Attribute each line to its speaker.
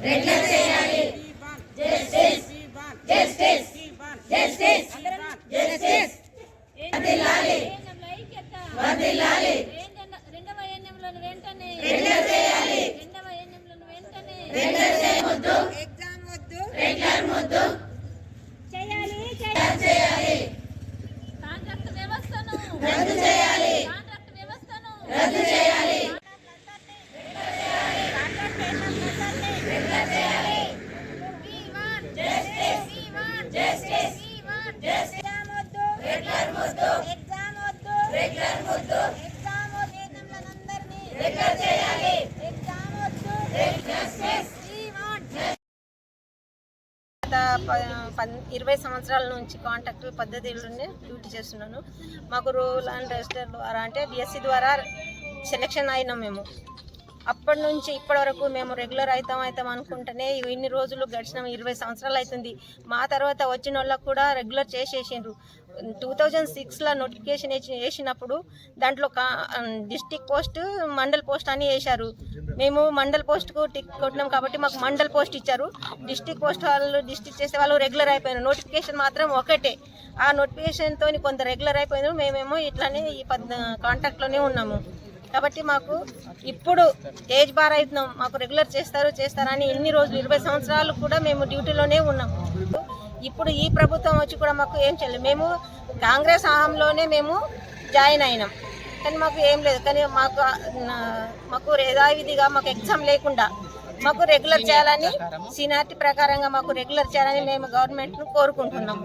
Speaker 1: Regular చేయాలి. Justice justice justice justice వర్ధిల్లాలి వర్ధిల్లాలి. రెగ్యులర్ చేయాలి. రెగ్యులర్ చేయవద్దు. రెగ్యులర్ ముద్దు చేయాలి. చేయాలి.
Speaker 2: కాంట్రాక్ట్ వ్యవస్థను
Speaker 1: రద్దు చేయాలి.
Speaker 2: కాంట్రాక్ట్ వ్యవస్థను
Speaker 1: రద్దు చేయాలి.
Speaker 2: రెగ్యులర్ చేయాలి.
Speaker 1: జస్టిస్ జస్టిస్
Speaker 2: ఎగ్జామ్ వద్దు.
Speaker 1: రెగ్యులర్ ముద్దు
Speaker 2: ఎగ్జామ్ వద్దు.
Speaker 1: రెగ్యులర్ ముద్దు
Speaker 2: ఎగ్జామ్ వేతనులందరినీ
Speaker 1: రెగ్యులర్ చేయాలి.
Speaker 2: ఎగ్జామ్ వద్దు.
Speaker 1: Justice
Speaker 2: We want.
Speaker 3: గత 20 సంవత్సరాల నుంచి కాంట్రాక్ట్ పద్ధతిలోనే డ్యూటీ చేస్తున్నాను. మాకు రూల్ అండ్ రెజిస్టర్ ద్వారా అంటే డిఎస్సి ద్వారా సెలెక్షన్ అయినాం మేము. అప్పటి నుంచి ఇప్పటి వరకు మేము రెగ్యులర్ అవుతాం అనుకుంటేనే ఇన్ని రోజులు గడిచిన 20 సంవత్సరాలు అవుతుంది. మా తర్వాత వచ్చిన వాళ్ళకు కూడా రెగ్యులర్ చేసేసిండ్రు. 2006లో నోటిఫికేషన్ వేసినప్పుడు దాంట్లో డిస్టిక్ పోస్ట్ మండల్ పోస్ట్ అని వేశారు. మేము మండల్ పోస్ట్కు టిక్ కొట్టినాం కాబట్టి మాకు మండల్ పోస్ట్ ఇచ్చారు. డిస్టిక్ పోస్ట్ వాళ్ళు డిస్టిక్ చేసే వాళ్ళు రెగ్యులర్ అయిపోయినారు. నోటిఫికేషన్ మాత్రం ఒకటే. ఆ నోటిఫికేషన్తో కొంత రెగ్యులర్ అయిపోయినారు. మేమేమో ఇట్లానే ఈ కాంట్రాక్ట్లోనే ఉన్నాము. కాబట్టి మాకు ఇప్పుడు ఏజ్ బార్ అవుతున్నాం. మాకు రెగ్యులర్ చేస్తారని ఎన్ని రోజులు 20 సంవత్సరాలు కూడా మేము డ్యూటీలోనే ఉన్నాము. ఇప్పుడు ఈ ప్రభుత్వం వచ్చి కూడా మాకు ఏం చేయలేదు. మేము కాంగ్రెస్ హయాంలోనే మేము జాయిన్ అయినాం, కానీ మాకు ఏం లేదు. కానీ మాకు యథావిధిగా మాకు ఎగ్జామ్ లేకుండా మాకు రెగ్యులర్ చేయాలని సీనియారిటీ ప్రకారంగా మాకు రెగ్యులర్ చేయాలని మేము గవర్నమెంట్ను కోరుకుంటున్నాము.